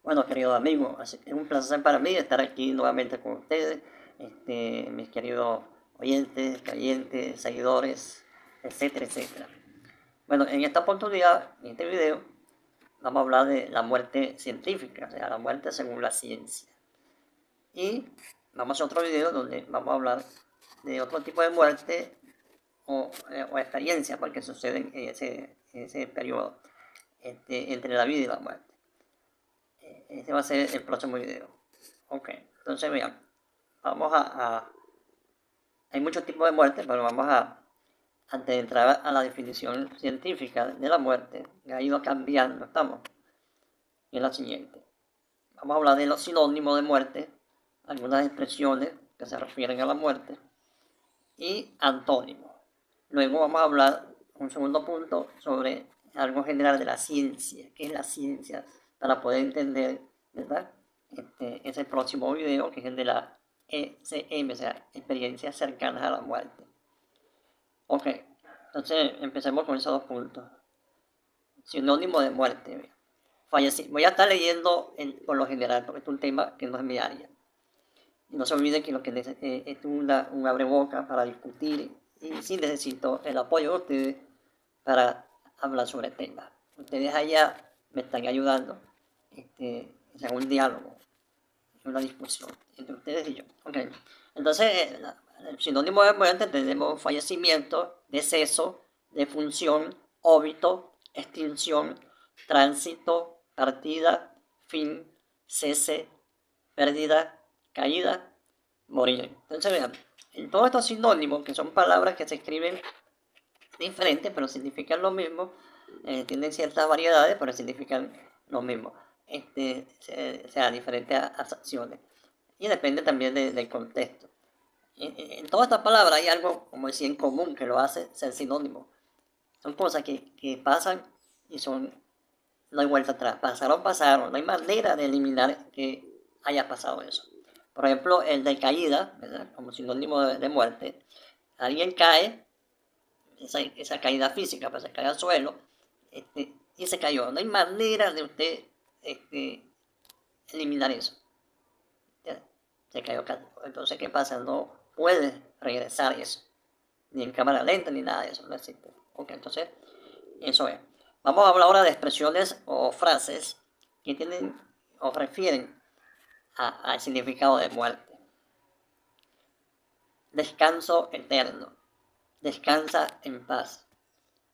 Bueno, queridos amigos, es un placer para mí estar aquí nuevamente con ustedes, mis queridos oyentes, creyentes, seguidores, etcétera, etcétera. Bueno, en esta oportunidad, en este video, vamos a hablar de la muerte científica, o sea, la muerte según la ciencia. Y vamos a otro video donde vamos a hablar de otro tipo de muerte o experiencia porque suceden en ese periodo entre la vida y la muerte. Este va a ser el próximo video. Ok, entonces vean, vamos hay muchos tipos de muerte, pero vamos antes de entrar a la definición científica de la muerte, que ha ido cambiando, estamos, y es la siguiente. Vamos a hablar de los sinónimos de muerte, algunas expresiones que se refieren a la muerte, y antónimos. Luego vamos a hablar, un segundo punto, sobre algo general de la ciencia, qué es la ciencia, para poder entender, ¿verdad? Es el próximo video, que es el de la ECM, o sea, experiencias cercanas a la muerte. Ok, entonces empecemos con esos dos puntos. Sinónimo de muerte. Voy a estar leyendo por lo general, porque es un tema que no es mi área. Y no se olviden que lo que es un abreboca para discutir y sí necesito el apoyo de ustedes para hablar sobre el tema. Ustedes allá me están ayudando, es un diálogo, una discusión entre ustedes y yo. Okay. Entonces, el sinónimo de muerte tenemos fallecimiento, deceso, defunción, óbito, extinción, tránsito, partida, fin, cese, pérdida, caída, morir. Entonces vean, en todos estos sinónimos, que son palabras que se escriben diferentes, pero significan lo mismo, tienen ciertas variedades, pero significan lo mismo. O sea, diferentes acciones. Y depende también del contexto. En todas estas palabras hay algo, como decía, en común que lo hace ser sinónimo. Son cosas que pasan y no hay vuelta atrás. Pasaron. No hay manera de eliminar que haya pasado eso. Por ejemplo, el de caída, ¿verdad? Como sinónimo de muerte. Alguien cae, esa caída física, pues se cae al suelo, y se cayó. No hay manera de usted eliminar eso. Se cayó. Entonces, ¿qué pasa? No puede regresar eso. Ni en cámara lenta, ni nada de eso. No existe. Ok, entonces, eso es. Vamos a hablar ahora de expresiones o frases que tienen o refieren al significado de muerte. Descanso eterno. Descansa en paz.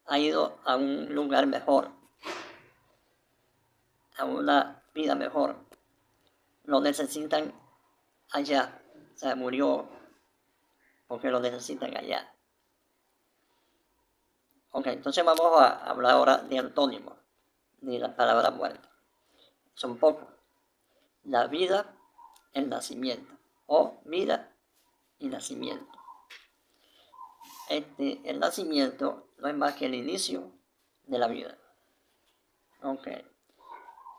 Ha ido a un lugar mejor, a una vida mejor. Lo necesitan allá. O sea, murió porque lo necesitan allá. Ok, entonces vamos a hablar ahora de antónimos de la palabra muerte. Son pocos. La vida, el nacimiento. O vida y nacimiento. El nacimiento no es más que el inicio de la vida. Ok.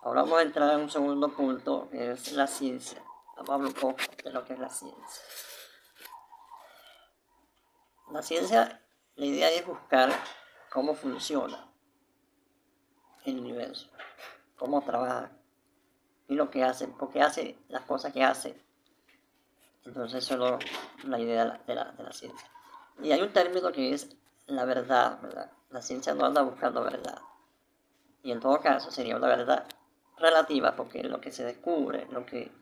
Ahora vamos a entrar en un segundo punto, que es la ciencia. Vamos a hablar un poco de lo que es la ciencia. La ciencia, la idea es buscar cómo funciona el universo, cómo trabaja y lo que hace, por qué hace las cosas que hace. Entonces eso es la idea de la ciencia. Y hay un término que es la verdad, ¿verdad? La ciencia no anda buscando verdad. Y en todo caso sería una verdad relativa, porque lo que se descubre, lo que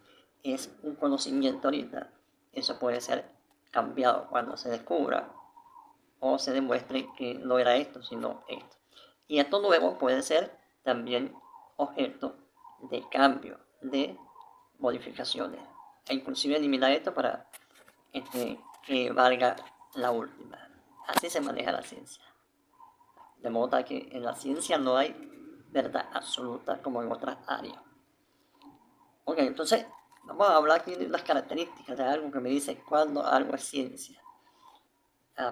es un conocimiento ahorita, eso puede ser cambiado cuando se descubra o se demuestre que no era esto, sino esto. Y esto nuevo puede ser también objeto de cambio, de modificaciones, e inclusive eliminar esto para que valga la última. Así se maneja la ciencia. De modo que en la ciencia no hay verdad absoluta como en otras áreas. Ok, entonces vamos a hablar aquí de las características de algo que me dice cuándo algo es ciencia.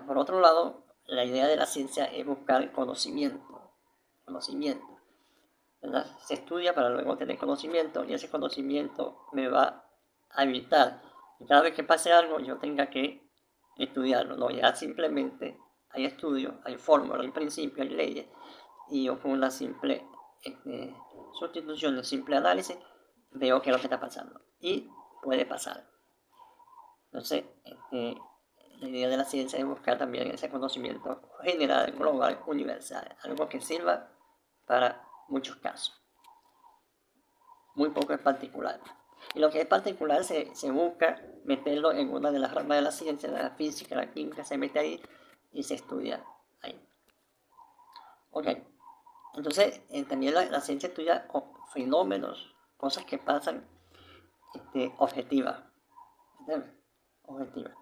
Por otro lado, la idea de la ciencia es buscar conocimiento, ¿verdad? Se estudia para luego tener conocimiento y ese conocimiento me va a evitar que cada vez que pase algo yo tenga que estudiarlo, no, ya simplemente hay estudios, hay fórmulas, hay principios, hay leyes y yo con una simple sustitución, un simple análisis veo qué es lo que está pasando. Y puede pasar. Entonces, la idea de la ciencia es buscar también ese conocimiento general, global, universal, algo que sirva para muchos casos, muy poco en particular. Y lo que es particular se busca meterlo en una de las ramas de la ciencia, la física, la química, se mete ahí y se estudia ahí. Ok, entonces también la ciencia estudia fenómenos, cosas que pasan objetivas. ¿Entiendes? Objetivas.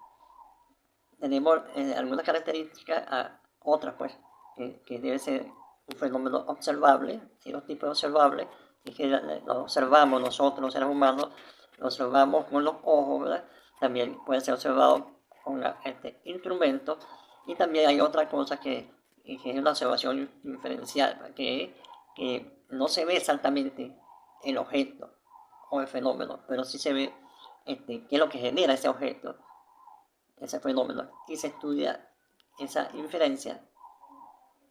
Tenemos algunas características a otras, pues, que debe ser un fenómeno observable, hay dos tipos de observables, que lo observamos nosotros, los seres humanos, lo observamos con los ojos, ¿verdad? También puede ser observado con instrumentos, y también hay otra cosa que es una observación inferencial, que no se ve exactamente el objeto o el fenómeno, pero sí se ve qué es lo que genera ese objeto, ese fenómeno, y se estudia esa inferencia,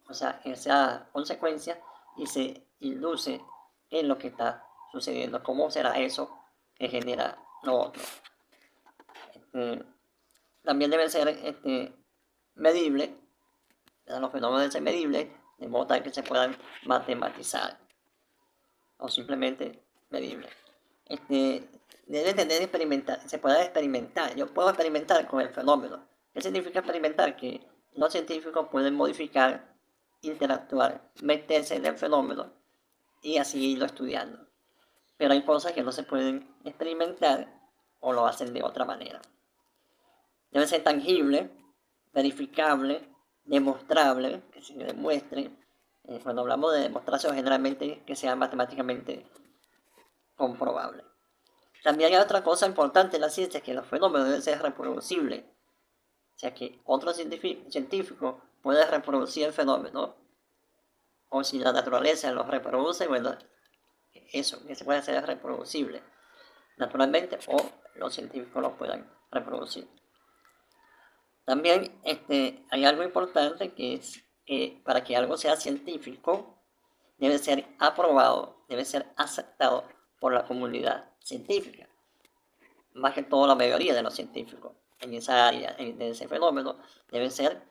o sea, esa consecuencia, y se induce en lo que está sucediendo, cómo será eso que genera lo otro. También debe ser medible, los fenómenos deben ser medibles, de modo tal que se puedan matematizar, o simplemente medibles. Debe tener experimentar, se puede experimentar. Yo puedo experimentar con el fenómeno. ¿Qué significa experimentar? Que los científicos pueden modificar, interactuar, meterse en el fenómeno y así irlo estudiando. Pero hay cosas que no se pueden experimentar o lo hacen de otra manera. Debe ser tangible, verificable, demostrable, que se demuestre. Cuando hablamos de demostración, generalmente que sea matemáticamente comprobable. También hay otra cosa importante en la ciencia, que los fenómenos deben ser reproducibles. O sea que otro científico puede reproducir el fenómeno, o si la naturaleza lo reproduce, bueno, eso, que se puede hacer reproducible naturalmente, o los científicos lo puedan reproducir. También hay algo importante, que es que para que algo sea científico, debe ser aprobado, debe ser aceptado por la comunidad científica. Más que todo la mayoría de los científicos en esa área, de ese fenómeno, deben ser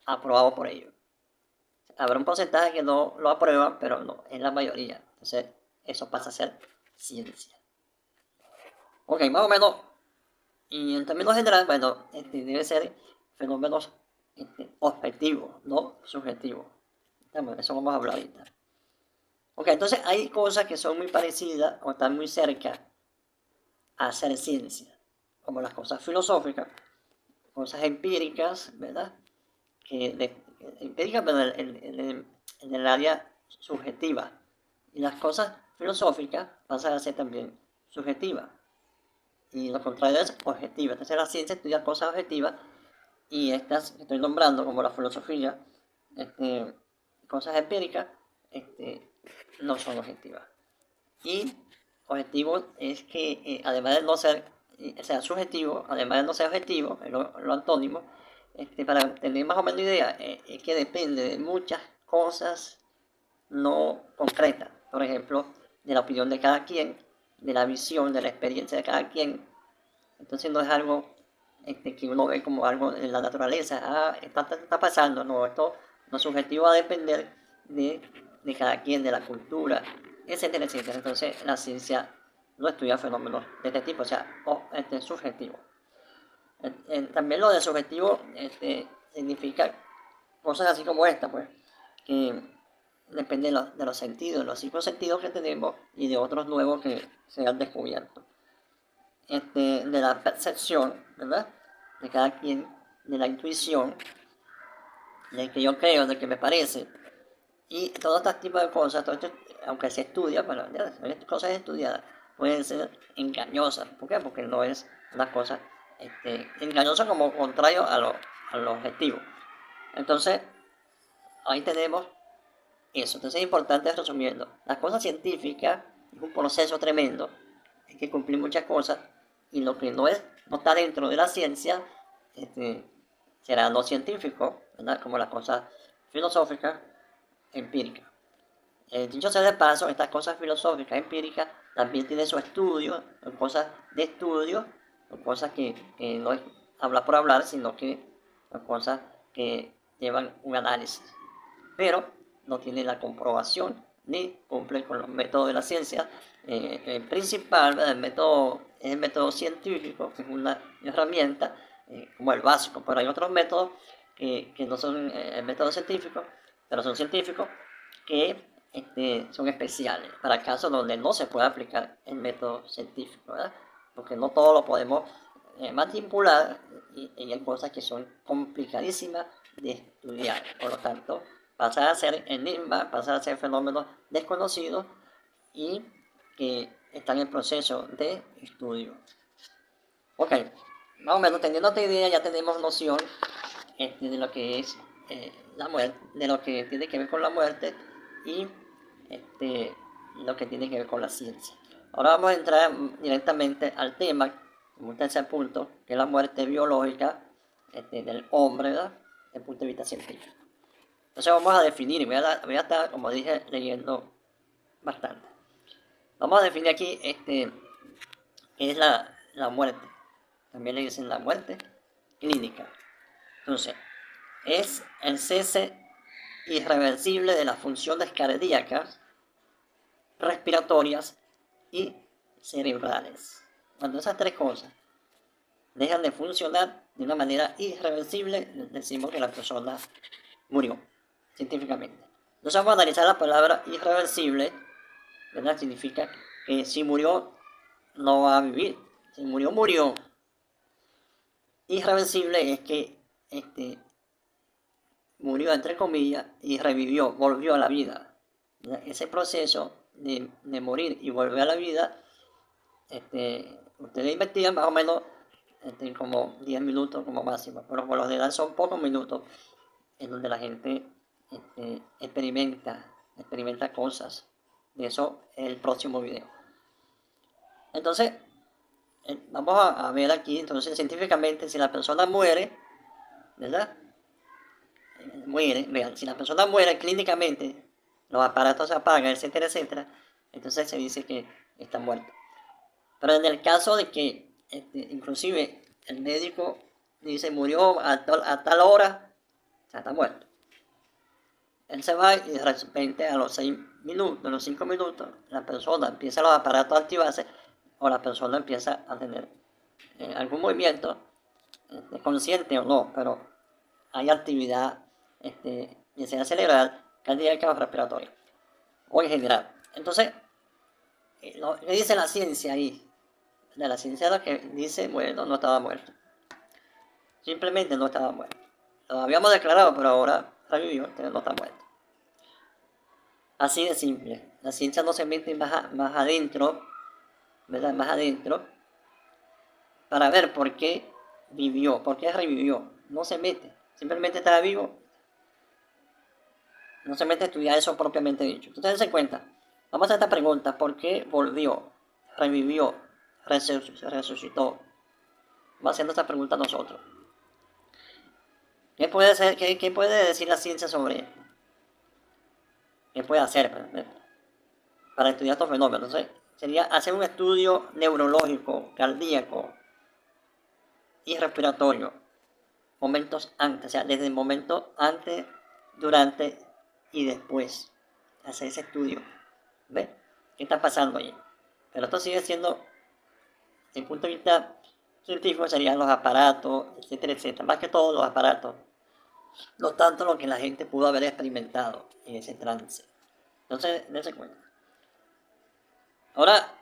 aprobados por ellos. Habrá un porcentaje que no lo aprueban, pero no, es la mayoría. Entonces, eso pasa a ser ciencia. Ok, más o menos, y en términos generales, bueno, debe ser fenómenos objetivos, no subjetivos. Eso vamos a hablar ahorita. Ok, entonces hay cosas que son muy parecidas o están muy cerca a hacer ciencia, como las cosas filosóficas, cosas empíricas, ¿verdad? Empíricas, pero en el área subjetiva. Y las cosas filosóficas pasan a ser también subjetivas. Y lo contrario es objetiva. Entonces la ciencia estudia cosas objetivas, y estas que estoy nombrando, como la filosofía, cosas empíricas, no son objetivas. Y objetivo es que, además de no ser, o sea, subjetivo, además de no ser objetivo, lo antónimo, para tener más o menos idea, es que depende de muchas cosas no concretas. Por ejemplo, de la opinión de cada quien, de la visión, de la experiencia de cada quien. Entonces no es algo que uno ve como algo en la naturaleza. Está pasando. No, esto no es subjetivo, va a depender de cada quien, de la cultura, etcétera, etcétera. Entonces la ciencia no estudia fenómenos de este tipo, o sea, subjetivo. También lo de subjetivo significa cosas así como esta, pues, que depende de los sentidos, los 5 sentidos que tenemos y de otros nuevos que se han descubierto. De la percepción, ¿verdad? De cada quien, de la intuición, de que yo creo, de que me parece, y todo este tipo de cosas, aunque se estudia, bueno, estas cosas estudiadas pueden ser engañosas. ¿Por qué? Porque no es una cosa engañosa, como contrario a lo objetivo. Entonces, ahí tenemos eso. Entonces es importante, resumiendo, las cosas científicas es un proceso tremendo, hay que cumplir muchas cosas, y lo que no está dentro de la ciencia, será no científico, ¿verdad? Como las cosas filosóficas, empíricas. Dicho sea de paso, estas cosas filosóficas, empíricas, también tienen su estudio, son cosas de estudio, son cosas que no es hablar por hablar, sino que son cosas que llevan un análisis, pero no tienen la comprobación ni cumplen con los métodos de la ciencia. El principal, es el método científico, que es una herramienta como el básico, pero hay otros métodos que no son el método científico, pero son científicos, que son especiales para casos donde no se puede aplicar el método científico, ¿verdad? Porque no todo lo podemos manipular y hay cosas que son complicadísimas de estudiar. Por lo tanto, pasa a ser enigmas, pasa a ser fenómenos desconocidos y que están en proceso de estudio. Ok, más o menos teniendo esta idea ya tenemos noción de lo que es la muerte, de lo que tiene que ver con la muerte y lo que tiene que ver con la ciencia. Ahora vamos a entrar directamente al tema, como un tercer punto, que es la muerte biológica del hombre, ¿verdad? Desde el punto de vista científico. Entonces vamos a definir, voy a estar, como dije, leyendo bastante. Vamos a definir aquí qué es la muerte. También le dicen la muerte clínica. Entonces, es el cese irreversible de las funciones cardíacas, respiratorias y cerebrales. Cuando esas tres cosas dejan de funcionar de una manera irreversible, decimos que la persona murió, científicamente. Entonces vamos a analizar la palabra irreversible, ¿verdad? Significa que si murió, no va a vivir. Si murió, murió. Irreversible es que murió entre comillas y revivió, volvió a la vida. Ese proceso de morir y volver a la vida, ustedes investigan más o menos como 10 minutos como máximo, pero por lo general son pocos minutos en donde la gente experimenta cosas. De eso es el próximo video. Entonces, vamos a ver aquí, entonces científicamente, si la persona muere, ¿verdad? Vean, si la persona muere clínicamente, los aparatos se apagan, etcétera, etcétera, entonces se dice que está muerto. Pero en el caso de que inclusive el médico dice murió a tal hora, ya está muerto. Él se va y de repente a los 6 minutos, a los 5 minutos, la persona empieza los aparatos a activarse o la persona empieza a tener algún movimiento, consciente o no, pero hay actividad ya sea cerebral, cardíaca o respiratoria, o en general. Entonces, ¿qué dice la ciencia ahí? De la ciencia lo que dice, bueno, no estaba muerto. Simplemente no estaba muerto. Lo habíamos declarado, pero ahora revivió, entonces no está muerto. Así de simple. La ciencia no se mete más adentro, ¿verdad? Más adentro, para ver por qué vivió, por qué revivió. No se mete. Simplemente estaba vivo. No se mete a estudiar eso propiamente dicho. Entonces, dense cuenta. Vamos a hacer esta pregunta. ¿Por qué volvió, revivió, resucitó? Vamos haciendo esta pregunta nosotros. ¿Qué puede decir la ciencia sobre esto? ¿Qué puede hacer para estudiar estos fenómenos? Entonces, sería hacer un estudio neurológico, cardíaco y respiratorio. Momentos antes, o sea, desde el momento antes, durante y después. Hacer ese estudio. ¿Ves? ¿Qué está pasando ahí? Pero esto sigue siendo, desde el punto de vista científico, serían los aparatos, etcétera, etcétera. Más que todos los aparatos. No tanto lo que la gente pudo haber experimentado en ese trance. Entonces, dense cuenta. Ahora,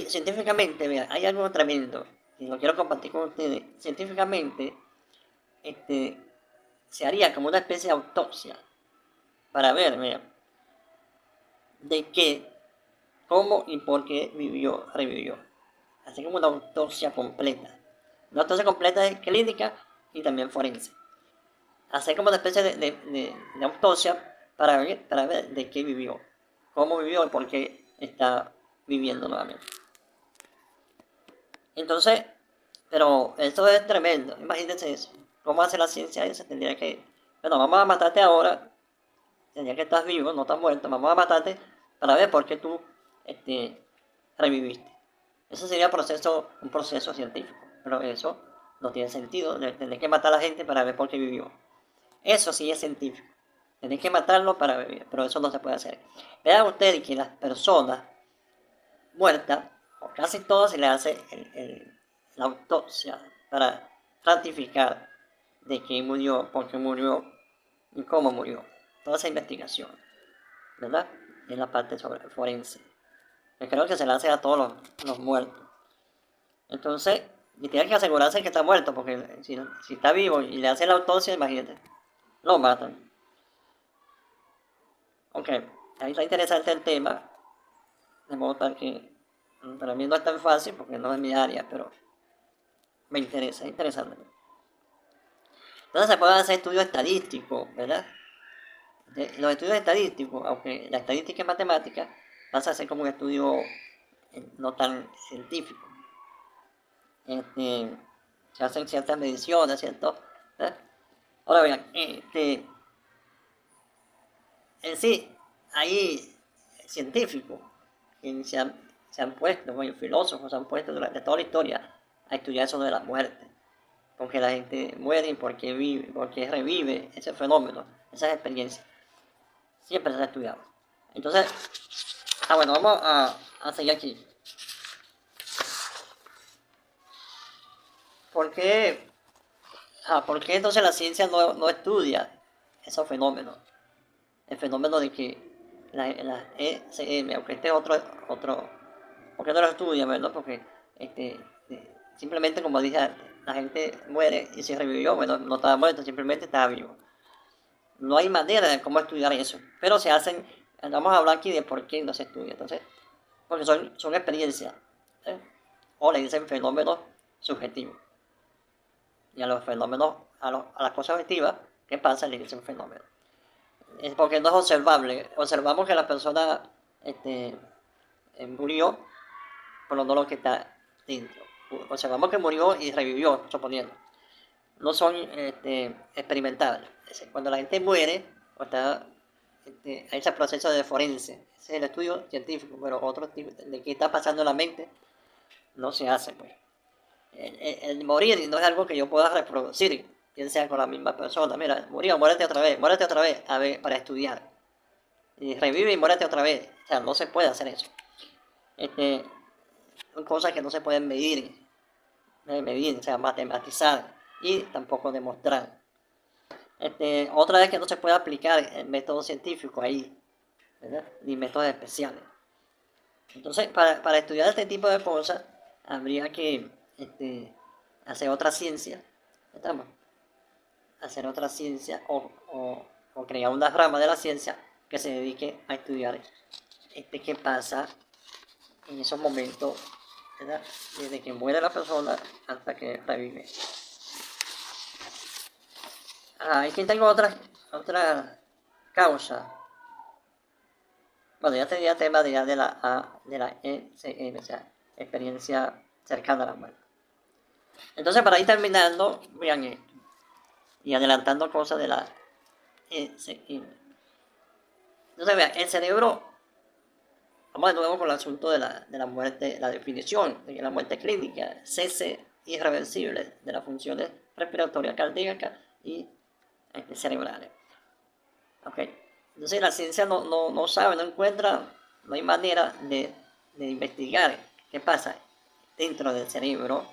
científicamente, vean, hay algo tremendo, y lo quiero compartir con ustedes. Científicamente, se haría como una especie de autopsia para ver, vean, de qué, cómo y por qué revivió. Así como una autopsia completa. Una autopsia completa es clínica y también forense. Hacer como una especie de autopsia para ver de qué vivió, cómo vivió y por qué está viviendo nuevamente. Entonces, pero esto es tremendo, imagínense eso. ¿Cómo hace la ciencia eso? Tendría que, bueno, vamos a matarte ahora ya que estás vivo, no estás muerto, vamos a matarte para ver por qué tú reviviste. Ese sería un proceso científico, pero eso no tiene sentido, tener que matar a la gente para ver por qué vivió. Eso sí es científico. Tenéis que matarlo para vivir, pero eso no se puede hacer. Vean ustedes que las personas muertas, o casi todas se le hace la autopsia para ratificar de quién murió, por qué murió y cómo murió. Toda esa investigación, ¿verdad? En la parte sobre forense. Yo creo que se le hace a todos los muertos. Entonces, y tiene que asegurarse que está muerto, porque si está vivo y le hacen la autopsia, imagínate, lo matan. Ok, ahí está interesante el tema, de modo tal que para mí no es tan fácil porque no es mi área, pero me interesa, es interesante. Entonces se pueden hacer estudios estadísticos, ¿verdad? Los estudios estadísticos, aunque la estadística es matemática, pasa a ser como un estudio no tan científico. Se hacen ciertas mediciones, ¿cierto? ¿Eh? Ahora bien, en sí, hay científicos que se han puesto, bueno, filósofos se han puesto durante toda la historia a estudiar eso de la muerte. Porque la gente muere y porque vive, porque revive ese fenómeno, esas experiencias. Siempre se ha estudiado. Entonces, bueno, vamos a seguir aquí. ¿Por qué, ¿por qué entonces la ciencia no estudia esos fenómenos? El fenómeno de que la ECM, aunque este es otro, porque no lo estudia, ¿verdad? Porque simplemente como dije antes, la gente muere y se revivió, bueno, no estaba muerto, simplemente estaba vivo. No hay manera de cómo estudiar eso, pero se hacen, vamos a hablar aquí de por qué no se estudia, entonces, porque son experiencias, ¿eh? O le dicen fenómenos subjetivos, y a los fenómenos, a las cosas objetivas, ¿qué pasa? Le dicen fenómenos. Es porque no es observable, observamos que la persona murió, pero no lo que está dentro. Observamos que murió y revivió, suponiendo. No son experimentables. Cuando la gente muere, o está, hay ese proceso de forense, ese es el estudio científico, pero otro tipo de qué está pasando en la mente no se hace. Pues. El morir no es algo que yo pueda reproducir, bien sea con la misma persona. Mira, murió, muérete otra vez, a ver, para estudiar. Y revive y muérete otra vez. O sea, no se puede hacer eso. Son cosas que no se pueden medir, o sea, matematizar y tampoco demostrar. Otra vez que no se puede aplicar el método científico ahí, ¿verdad? Ni métodos especiales. Entonces, para estudiar este tipo de cosas, habría que hacer otra ciencia, ¿estamos? Hacer otra ciencia o crear una rama de la ciencia que se dedique a estudiar qué pasa en esos momentos, ¿verdad? Desde que muere la persona hasta que revive. Aquí tengo otra causa. Bueno, ya tenía tema de la ECM, o sea, experiencia cercana a la muerte. Entonces, para ir terminando, vean esto, y adelantando cosas de la ECM. Entonces, vean, el cerebro, vamos de nuevo con el asunto de la muerte, la definición de la muerte clínica, cese irreversible de las funciones respiratorias, cardíacas y cerebrales. Okay. Entonces la ciencia no sabe, no encuentra, no hay manera de investigar qué pasa dentro del cerebro,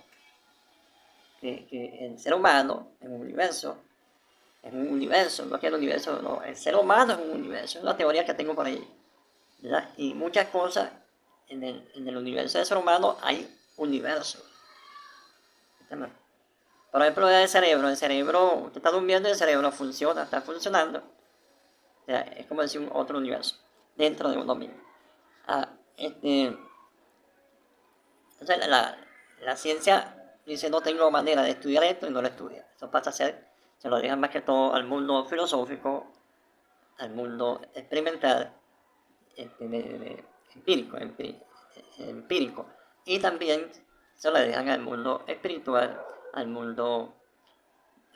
que el ser humano es un universo, no es que el universo, no, el ser humano es un universo, es una teoría que tengo por ahí, ¿verdad? Y muchas cosas en el universo del ser humano hay universos. Por ejemplo, el cerebro, usted está durmiendo y el cerebro funciona, está funcionando. O sea, es como decir un otro universo dentro de uno mismo. Entonces la ciencia dice no tengo manera de estudiar esto y no lo estudia. Eso pasa a ser, se lo dejan más que todo al mundo filosófico, al mundo experimental, empírico. Y también se lo dejan al mundo espiritual, al mundo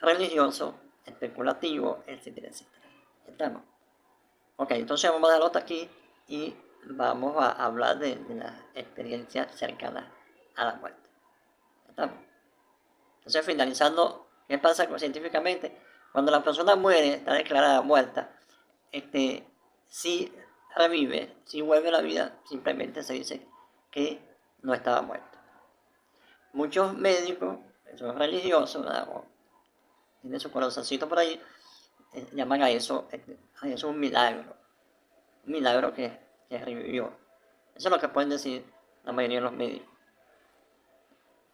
religioso, especulativo, etcétera, etcétera. ¿Estamos? Ok, entonces vamos a dejarlo hasta aquí y vamos a hablar de las experiencias cercanas a la muerte. ¿Estamos? Entonces, finalizando, ¿qué pasa científicamente? Cuando la persona muere, está declarada muerta, si revive, si vuelve a la vida, simplemente se dice que no estaba muerto. Muchos médicos, que son religiosos, o tienen su corazoncito por ahí, llaman a eso un milagro que revivió. Eso es lo que pueden decir la mayoría de los médicos.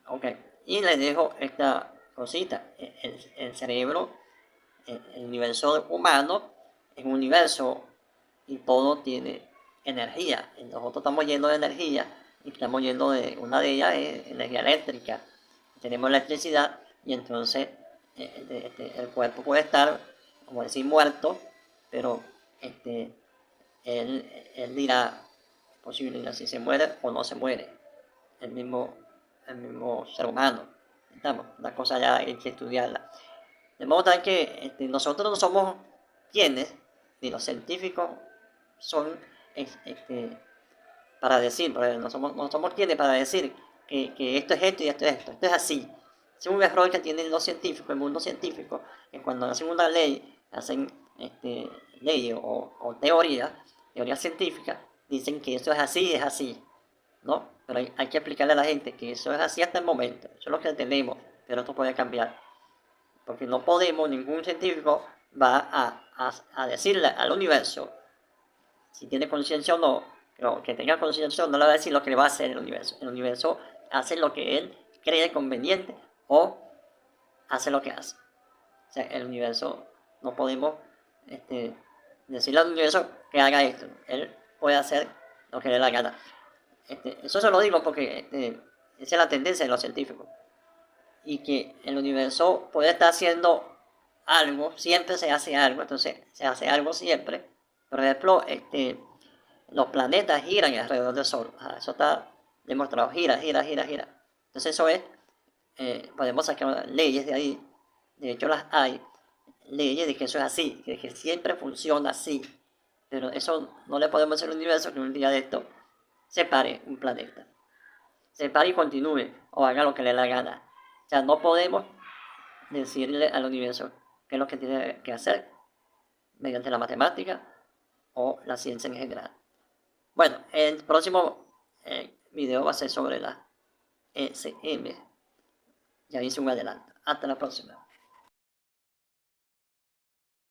Ok, y les dejo esta cosita. El cerebro, el universo humano es un universo y todo tiene energía. Y nosotros estamos llenos de energía y estamos llenos de, una de ellas es energía eléctrica. Tenemos electricidad y entonces el cuerpo puede estar, como decir, muerto, pero este, él dirá, es posible si se muere o no se muere el mismo, el mismo ser humano. Estamos, la cosa ya hay que estudiarla. De modo tal que nosotros no somos quienes, ni los científicos son para decir, no somos quienes para decir que esto es esto y esto es así. Es un error que tienen los científicos, el mundo científico, que cuando hacen una ley, hacen leyes o teorías científicas, dicen que eso es así, ¿no? Pero hay que explicarle a la gente que eso es así hasta el momento, eso es lo que tenemos, pero esto puede cambiar. Porque no podemos, ningún científico va a decirle al universo si tiene conciencia o no, pero que tenga conciencia no le va a decir lo que le va a hacer el universo. El universo hace lo que él cree conveniente o hace lo que hace. O sea, el universo no podemos decirle al universo que haga esto. Él puede hacer lo que le dé la gana. Eso se lo digo porque esa es la tendencia de los científicos. Y que el universo puede estar haciendo algo, siempre se hace algo, entonces se hace algo siempre. Por ejemplo, los planetas giran alrededor del Sol. Eso está demostrado, gira. Entonces eso es, podemos sacar leyes de ahí, de hecho las hay, leyes de que eso es así, de que siempre funciona así. Pero eso no le podemos hacer al universo que un día de esto separe un planeta. Separe y continúe, o haga lo que le dé la gana. O sea, no podemos decirle al universo qué es lo que tiene que hacer mediante la matemática o la ciencia en general. Bueno, el próximo video va a ser sobre la ECM. Ya hice un adelanto. Hasta la próxima.